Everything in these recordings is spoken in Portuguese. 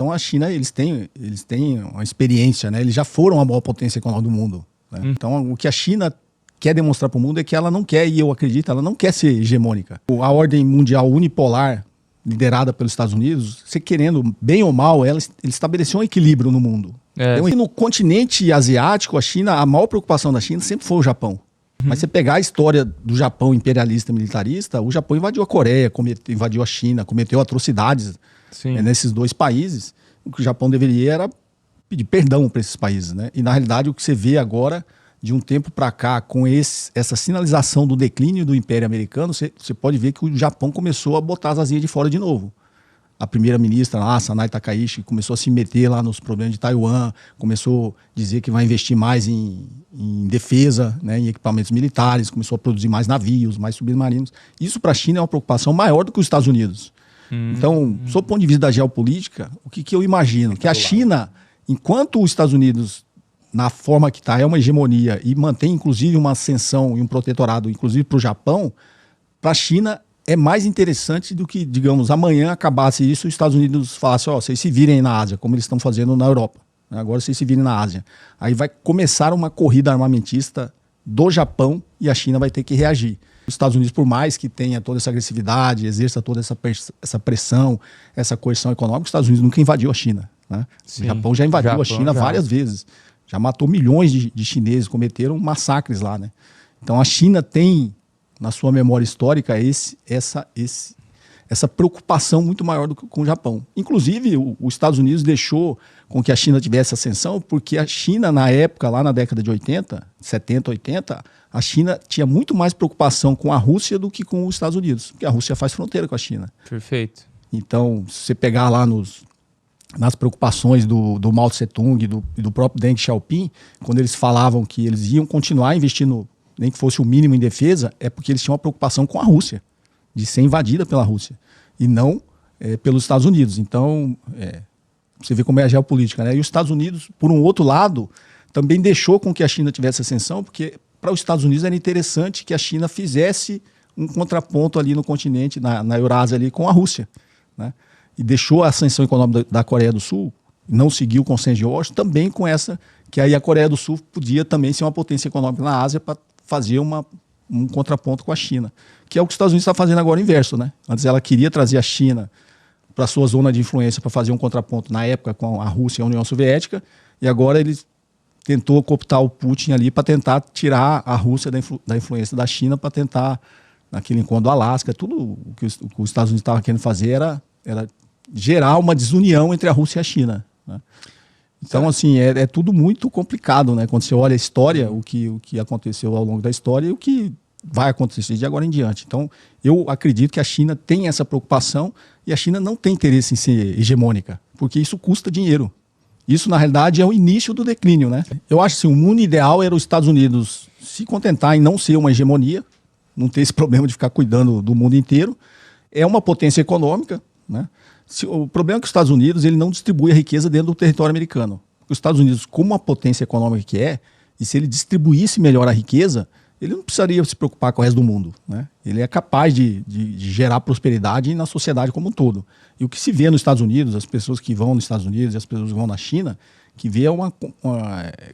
Então a China, eles têm uma experiência, né? Eles já foram a maior potência econômica do mundo, né? Então o que a China quer demonstrar para o mundo é que ela não quer, e eu acredito, ela não quer ser hegemônica. A ordem mundial unipolar, liderada pelos Estados Unidos, você querendo bem ou mal, ele estabeleceu um equilíbrio no mundo. Então, no continente asiático, a maior preocupação da China sempre foi o Japão. Mas você pegar a história do Japão imperialista e militarista, o Japão invadiu a Coreia, invadiu a China, cometeu atrocidades nesses dois países. O que o Japão deveria era pedir perdão para esses países, né? E na realidade o que você vê agora, de um tempo para cá, com essa sinalização do declínio do Império Americano, você pode ver que o Japão começou a botar as asinhas de fora de novo. A primeira-ministra lá, Sanai Takaichi, começou a se meter lá nos problemas de Taiwan, começou a dizer que vai investir mais em defesa, né, em equipamentos militares, começou a produzir mais navios, mais submarinos. Isso para a China é uma preocupação maior do que os Estados Unidos. Então, sob o ponto de vista da geopolítica, o que eu imagino? Que a China, enquanto os Estados Unidos, na forma que está, é uma hegemonia e mantém inclusive uma ascensão e um protetorado, inclusive para o Japão, para a China é mais interessante do que, digamos, amanhã acabasse isso e os Estados Unidos falassem, vocês se virem na Ásia, como eles estão fazendo na Europa. Agora vocês se virem na Ásia. Aí vai começar uma corrida armamentista do Japão e a China vai ter que reagir. Os Estados Unidos, por mais que tenha toda essa agressividade, exerça toda essa pressão, essa coerção econômica, os Estados Unidos nunca invadiu a China, né? O Japão já invadiu a China várias vezes. Já matou milhões de chineses, cometeram massacres lá, né? Então a China tem, na sua memória histórica, essa preocupação muito maior do que com o Japão. Inclusive, os Estados Unidos deixou com que a China tivesse ascensão, porque a China, na época, lá na década de 80, 70, 80, a China tinha muito mais preocupação com a Rússia do que com os Estados Unidos, porque a Rússia faz fronteira com a China. Perfeito. Então, se você pegar lá nas preocupações do Mao Tse-tung e do próprio Deng Xiaoping, quando eles falavam que eles iam continuar investindo, nem que fosse o mínimo em defesa, é porque eles tinham uma preocupação com a Rússia, de ser invadida pela Rússia, e não pelos Estados Unidos. Então, você vê como é a geopolítica, né? E os Estados Unidos, por um outro lado, também deixou com que a China tivesse ascensão, porque para os Estados Unidos era interessante que a China fizesse um contraponto ali no continente, na Eurásia ali, com a Rússia, né? E deixou a ascensão econômica da Coreia do Sul, não seguiu o consenso de Washington, também com essa, que aí a Coreia do Sul podia também ser uma potência econômica na Ásia para fazer um contraponto com a China, que é o que os Estados Unidos está fazendo agora o inverso, né? Antes ela queria trazer a China para a sua zona de influência para fazer um contraponto na época com a Rússia e a União Soviética, e agora ele tentou cooptar o Putin ali para tentar tirar a Rússia da influência da China, para tentar, naquele encontro do Alasca, tudo o que os Estados Unidos estavam querendo fazer era gerar uma desunião entre a Rússia e a China, né? Então, assim, é tudo muito complicado, né? Quando você olha a história, o que aconteceu ao longo da história e o que vai acontecer de agora em diante. Então, eu acredito que a China tem essa preocupação e a China não tem interesse em ser hegemônica, porque isso custa dinheiro. Isso, na realidade, é o início do declínio, né? Eu acho que o mundo ideal era os Estados Unidos se contentar em não ser uma hegemonia, não ter esse problema de ficar cuidando do mundo inteiro. É uma potência econômica, né? O problema é que os Estados Unidos ele não distribui a riqueza dentro do território americano. Os Estados Unidos, como a potência econômica que é, e se ele distribuísse melhor a riqueza, ele não precisaria se preocupar com o resto do mundo, né? Ele é capaz de gerar prosperidade na sociedade como um todo. E o que se vê nos Estados Unidos, as pessoas que vão nos Estados Unidos e as pessoas que vão na China, que vê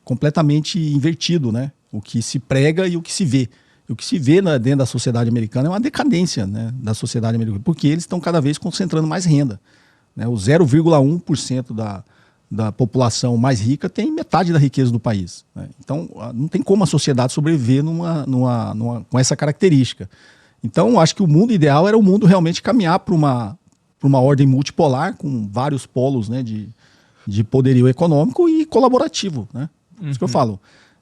completamente invertido, né? O que se prega e o que se vê. E o que se vê dentro da sociedade americana é uma decadência, né, da sociedade americana, porque eles estão cada vez concentrando mais renda, né? O 0,1% da população mais rica tem metade da riqueza do país, né? Então, não tem como a sociedade sobreviver com essa característica. Então, acho que o mundo ideal era o mundo realmente caminhar para uma ordem multipolar, com vários polos, né, de poderio econômico e colaborativo, né? Isso que eu falo.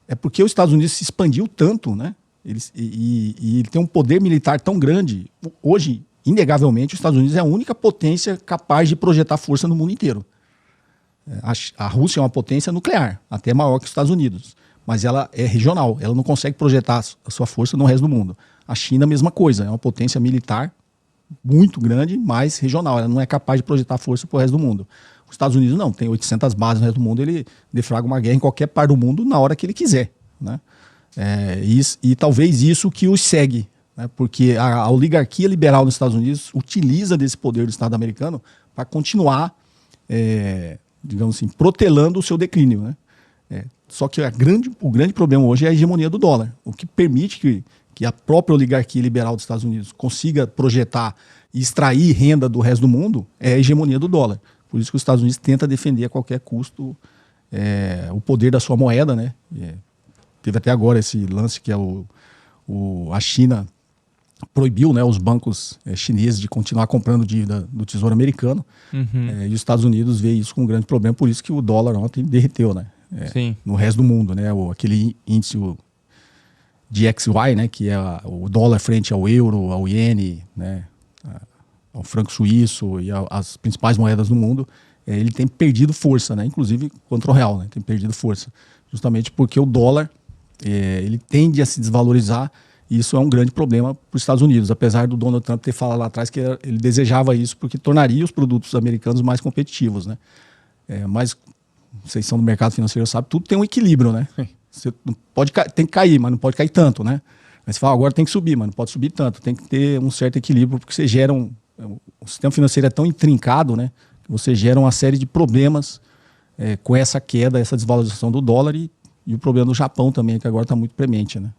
É porque os Estados Unidos se expandiu tanto, né? Ele tem um poder militar tão grande. Hoje, inegavelmente, os Estados Unidos é a única potência capaz de projetar força no mundo inteiro. A Rússia é uma potência nuclear, até maior que os Estados Unidos, mas ela é regional, ela não consegue projetar a sua força no resto do mundo. A China, a mesma coisa, é uma potência militar muito grande, mas regional, ela não é capaz de projetar força para o resto do mundo. Os Estados Unidos não, tem 800 bases no resto do mundo, ele deflagra uma guerra em qualquer parte do mundo na hora que ele quiser, né? E talvez isso que os segue, né? Porque a oligarquia liberal nos Estados Unidos utiliza desse poder do Estado americano para continuar digamos assim, protelando o seu declínio, né? Só que o grande problema hoje é a hegemonia do dólar, o que permite que a própria oligarquia liberal dos Estados Unidos consiga projetar e extrair renda do resto do mundo é a hegemonia do dólar. Por isso que os Estados Unidos tenta defender a qualquer custo o poder da sua moeda, né? Teve até agora esse lance que a China proibiu, né, os bancos chineses de continuar comprando dívida do Tesouro Americano. E os Estados Unidos vê isso como um grande problema, por isso que o dólar ontem derreteu, né? No resto do mundo, né? Aquele índice DXY, né, que é o dólar frente ao euro, ao iene, né, ao franco suíço e as principais moedas do mundo, ele tem perdido força, né, inclusive contra o real, né, tem perdido força, justamente porque o dólar ele tende a se desvalorizar, e isso é um grande problema para os Estados Unidos, apesar do Donald Trump ter falado lá atrás que ele desejava isso porque tornaria os produtos americanos mais competitivos, né. Mas vocês são do mercado financeiro, sabe, tudo tem um equilíbrio, né. Você não pode, tem que cair, mas não pode cair tanto, né? Mas você fala, agora tem que subir, mas não pode subir tanto. Tem que ter um certo equilíbrio, porque você gera o sistema financeiro é tão intrincado, né? Que você gera uma série de problemas com essa queda, essa desvalorização do dólar e o problema do Japão também, que agora está muito premente, né?